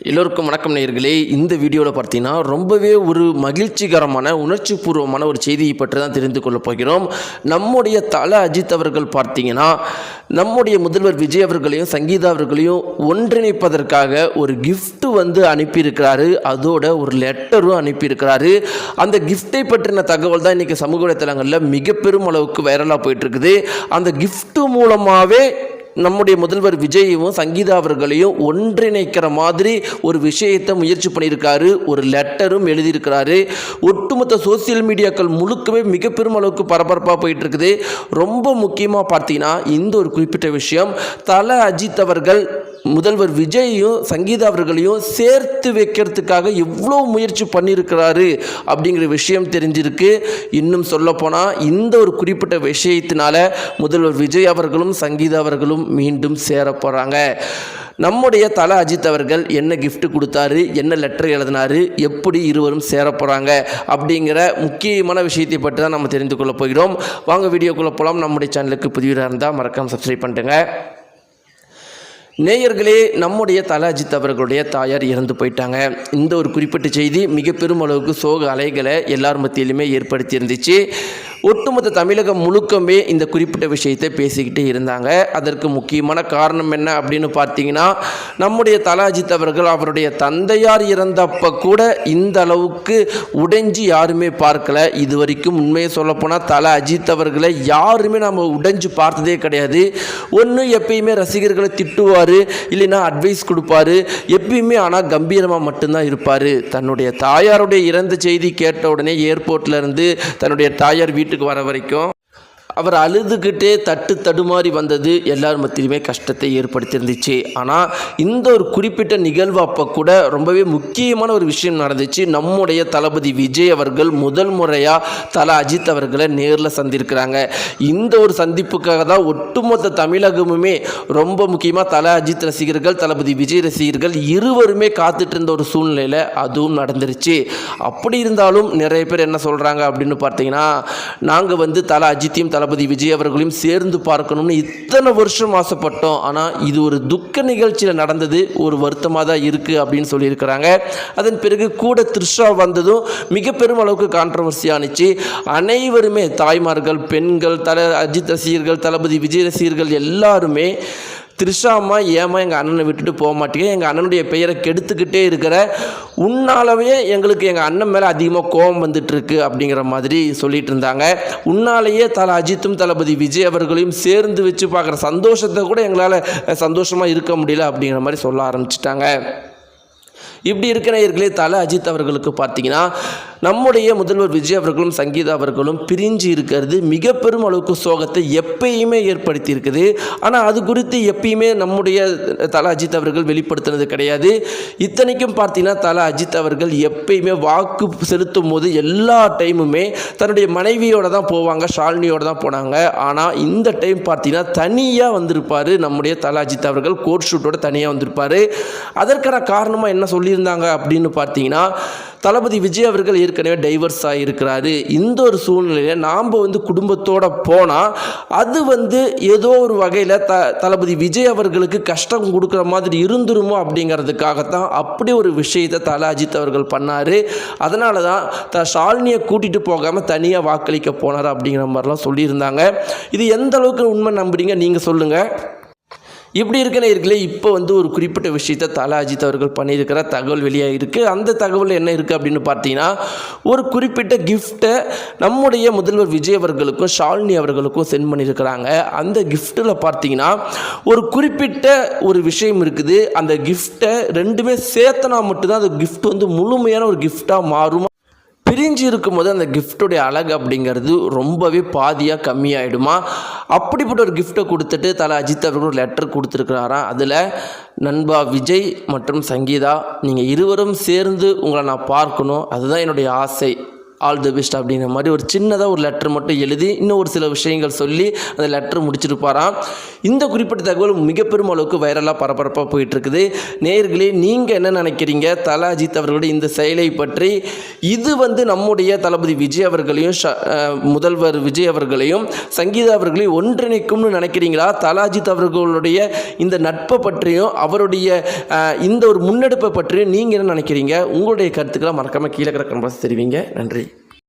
எல்லோருக்கும் வணக்கம் நேயர்களே. இந்த வீடியோவில் பார்த்தீங்கன்னா ரொம்பவே ஒரு மகிழ்ச்சிகரமான உணர்ச்சிபூர்வமான ஒரு செய்தியை பற்றி தான் தெரிந்து கொள்ளப் போகிறோம். நம்முடைய தல அஜித் அவர்கள் பார்த்தீங்கன்னா நம்முடைய முதல்வர் விஜய் அவர்களையும் சங்கீதா அவர்களையும் ஒன்றிணைப்பதற்காக ஒரு கிஃப்ட் அனுப்பியிருக்கிறாரு. அதோட ஒரு லெட்டரும் அனுப்பியிருக்கிறாரு. அந்த கிஃப்டை பற்றின தகவல் தான் இன்றைக்கி சமூக வலைத்தளங்களில் மிக பெரும் அளவுக்கு வைரலாக போயிட்டுருக்குது. அந்த கிஃப்ட் மூலமாகவே நம்முடைய முதல்வர் விஜயையும் சங்கீதா அவர்களையும் ஒன்றிணைக்கிற மாதிரி ஒரு விஷயத்தை முயற்சி பண்ணியிருக்காரு. ஒரு லெட்டரும் எழுதியிருக்கிறாரு. ஒட்டுமொத்த சோசியல் மீடியாக்கள் முழுக்கவே மிக பெரும் அளவுக்கு பரபரப்பாக போயிட்டு இருக்குது. ரொம்ப முக்கியமாக பார்த்தீங்கன்னா இந்த ஒரு குறிப்பிட்ட விஷயம், தல அஜித் அவர்கள் முதல்வர் விஜயையும் சங்கீதா அவர்களையும் சேர்த்து வைக்கிறதுக்காக எவ்வளோ முயற்சி பண்ணியிருக்கிறாரு அப்படிங்கிற விஷயம் தெரிஞ்சிருக்கு. இன்னும் சொல்லப்போனால் இந்த ஒரு குறிப்பிட்ட விஷயத்தினால முதல்வர் விஜய் அவர்களும் சங்கீதா அவர்களும் மீண்டும் சேர போகிறாங்க. நம்முடைய தல அஜித் அவர்கள் என்ன கிஃப்ட் கொடுத்தாரு, என்ன லெட்டர் எழுதினாரு, எப்படி இருவரும் சேர போகிறாங்க அப்படிங்கிற முக்கியமான விஷயத்தை பற்றி தான் நம்ம தெரிந்து கொள்ள போகிறோம். வாங்க வீடியோக்குள்ளே போகலாம். நம்முடைய சேனலுக்கு புதியவராக இருந்தால் மறக்காமல் சப்ஸ்கிரைப் பண்ணிட்டுங்க. நேயர்களே, நம்முடைய தல அஜித் அவர்களுடைய தாயார் இறந்து போயிட்டாங்க. இந்த ஒரு குறிப்பிட்ட செய்தி மிக பெரும் அளவுக்கு சோக அலைகளை எல்லார் மத்தியிலுமே ஏற்படுத்தி இருந்துச்சு. ஒட்டுமொத்த தமிழகம் முழுக்கமே இந்த குறிப்பிட்ட விஷயத்தை பேசிக்கிட்டே இருந்தாங்க. அதற்கு முக்கியமான காரணம் என்ன அப்படின்னு பார்த்தீங்கன்னா, நம்முடைய தல அஜித் அவர்கள் அவருடைய தந்தையார் இறந்தப்போ கூட இந்த அளவுக்கு உடைஞ்சி யாருமே பார்க்கல. இது வரைக்கும் உண்மையை சொல்லப்போனால் தல அஜித் அவர்களை யாருமே நம்ம உடைஞ்சு பார்த்ததே கிடையாது. ஒன்று எப்பயுமே ரசிகர்களை திட்டுவார், இல்லைன்னா அட்வைஸ் கொடுப்பாரு, எப்பயுமே ஆனால் கம்பீரமாக மட்டும்தான் இருப்பார். தன்னுடைய தாயாருடைய இறந்த செய்தி கேட்ட உடனே ஏர்போர்ட்ல இருந்து தன்னுடைய தாயார் வீட்டுக்கு வர வரைக்கும் அவர் அழுதுகிட்டே தடுமாறி வந்தது எல்லார் மத்தியிலுமே கஷ்டத்தை ஏற்படுத்தியிருந்துச்சு. ஆனால் இந்த ஒரு குறிப்பிட்ட நிகழ்வு அப்போ கூட ரொம்பவே முக்கியமான ஒரு விஷயம் நடந்துச்சு. நம்முடைய தளபதி விஜய் அவர்கள் முதல் முறையாக தல அஜித் அவர்களை நேரில் சந்திருக்கிறாங்க. இந்த ஒரு சந்திப்புக்காக தான் ஒட்டுமொத்த தமிழகமுமே, ரொம்ப முக்கியமாக தல அஜித் ரசிகர்கள் தளபதி விஜய் ரசிகர்கள் இருவருமே காத்துட்டு இருந்த ஒரு சூழ்நிலையில் அதுவும் நடந்துருச்சு. அப்படி இருந்தாலும் நிறைய பேர் என்ன சொல்கிறாங்க அப்படின்னு பார்த்தீங்கன்னா, நாங்கள் தல அஜித்தையும் தளபதி விஜய் அவர்களையும் சேர்ந்து பார்க்கணும்னு இத்தனை வருஷம் ஆசைப்பட்டோம். ஆனால் இது ஒரு துக்க நிகழ்ச்சியில் நடந்தது, ஒரு வருத்தமாக தான் இருக்குது அப்படின்னு சொல்லியிருக்கிறாங்க. அதன் பிறகு கூட த்ரிஷா வந்ததும் மிக பெரும் அளவுக்கு கான்ட்ரவர்சி ஆனிச்சு. அனைவருமே தாய்மார்கள், பெண்கள், தல அஜித் ரசிகர்கள், தளபதி விஜய் ரசிகர்கள் எல்லாருமே, த்ரிஷாம்மா ஏமா எங்கள் அண்ணனை விட்டுட்டு போக மாட்டேங்க, எங்கள் அண்ணனுடைய பெயரை கெடுத்துக்கிட்டே இருக்கிற, உன்னாலவே எங்களுக்கு எங்கள் அண்ணன் மேலே அதிகமாக கோபம் வந்துட்டுருக்கு அப்படிங்கிற மாதிரி சொல்லிட்டு இருந்தாங்க. உன்னாலேயே தல அஜித்தும் தளபதி விஜய் அவர்களையும் சேர்ந்து வச்சு பார்க்குற சந்தோஷத்தை கூட எங்களால் சந்தோஷமாக இருக்க முடியல அப்படிங்கிற மாதிரி சொல்ல ஆரம்பிச்சிட்டாங்க. இப்படி இருக்கிற நேயர்களே, தல அஜித் அவர்களுக்கு பார்த்தீங்கன்னா நம்முடைய முதல்வர் விஜய் அவர்களும் சங்கீதா அவர்களும் பிரிஞ்சு இருக்கிறது மிக பெரும் அளவுக்கு சோகத்தை எப்பயுமே ஏற்படுத்தி இருக்குது. ஆனால் அது குறித்து எப்பயுமே நம்முடைய தல அஜித் அவர்கள் வெளிப்படுத்தினது கிடையாது. இத்தனைக்கும் பார்த்தீங்கன்னா தல அஜித் அவர்கள் எப்பயுமே வாக்கு செலுத்தும் போது எல்லா டைமுமே தன்னுடைய மனைவியோடு தான் போவாங்க, ஷாலினியோடு தான் போனாங்க. ஆனால் இந்த டைம் பார்த்தீங்கன்னா தனியாக வந்திருப்பார். நம்முடைய தல அஜித் அவர்கள் கோட் ஷூட்டோட தனியாக வந்திருப்பார். அதற்கான காரணமாக என்ன சொல்லியிருந்தாங்க அப்படின்னு பார்த்தீங்கன்னா, தளபதி விஜய் அவர்கள் ஏற்கனவே டைவர்ஸ் ஆகியிருக்கிறாரு. இந்த ஒரு சூழ்நிலையில் நாம் குடும்பத்தோடு போனால் அது ஏதோ ஒரு வகையில் தளபதி விஜய் அவர்களுக்கு கஷ்டம் கொடுக்குற மாதிரி இருந்துருமோ அப்படிங்கிறதுக்காகத்தான் அப்படி ஒரு விஷயத்தை தல அஜித் அவர்கள் பண்ணார். அதனால தான் ஷாலினியை கூட்டிகிட்டு போகாமல் தனியாக வாக்களிக்க போனார் அப்படிங்கிற மாதிரிலாம் சொல்லியிருந்தாங்க. இது எந்த அளவுக்கு உண்மை நம்புறீங்க நீங்கள் சொல்லுங்கள். இப்படி இருக்க நேயர்களே, இப்போ ஒரு குறிப்பிட்ட விஷயத்தை தல அஜித் அவர்கள் பண்ணியிருக்கிற தகவல் வெளியாக இருக்குது. அந்த தகவல் என்ன இருக்குது அப்படின்னு பார்த்தீங்கன்னா, ஒரு குறிப்பிட்ட கிஃப்ட்டை நம்முடைய முதல்வர் விஜய் அவர்களுக்கும் ஷாலினி அவர்களுக்கும் சென்ட் பண்ணியிருக்கிறாங்க. அந்த கிஃப்ட்டில் பார்த்தீங்கன்னா ஒரு குறிப்பிட்ட ஒரு விஷயம் இருக்குது. அந்த கிஃப்ட்டை ரெண்டுமே சேர்த்தனா மட்டும்தான் அந்த கிஃப்ட் முழுமையான ஒரு கிஃப்டாக மாறும். பிரிஞ்சு இருக்கும்போது அந்த கிஃப்டுடைய அழகு அப்படிங்கிறது ரொம்பவே பாதியாக கம்மியாயிடுமா. அப்படிப்பட்ட ஒரு கிஃப்ட்டை கொடுத்துட்டு தல அஜித் அவர்கள் ஒரு லெட்டர் கொடுத்துருக்கிறாராம். அதில், நண்பா விஜய் மற்றும் சங்கீதா, நீங்கள் இருவரும் சேர்ந்து உங்களை நான் பார்க்கணும், அதுதான் என்னுடைய ஆசை. ஆல் தி பெஸ்ட் அப்படிங்கிற மாதிரி ஒரு சின்னதாக ஒரு லெட்டர் மட்டும் எழுதி இன்னும் ஒரு சில விஷயங்கள் சொல்லி அந்த லெட்டர் முடிச்சிருப்பாராம். இந்த குறிப்பிட்ட தகவல் மிக பெரும் அளவுக்கு வைரலாக பரபரப்பாக போயிட்டுருக்குது. நேயர்களே, நீங்கள் என்ன நினைக்கிறீங்க தல அஜித் அவர்களுடைய இந்த செயலை பற்றி? இது நம்முடைய தளபதி விஜய் அவர்களையும் முதல்வர் விஜய் அவர்களையும் சங்கீதா அவர்களையும் ஒன்றிணைக்கும்னு நினைக்கிறீங்களா? தல அஜித் அவர்களுடைய இந்த நட்பை பற்றியும் அவருடைய இந்த ஒரு முன்னெடுப்பை பற்றியும் நீங்கள் என்ன நினைக்கிறீங்க? உங்களுடைய கருத்துக்களை மறக்காமல் கீழே கிடக்கிற தெரிவிங்க. நன்றி.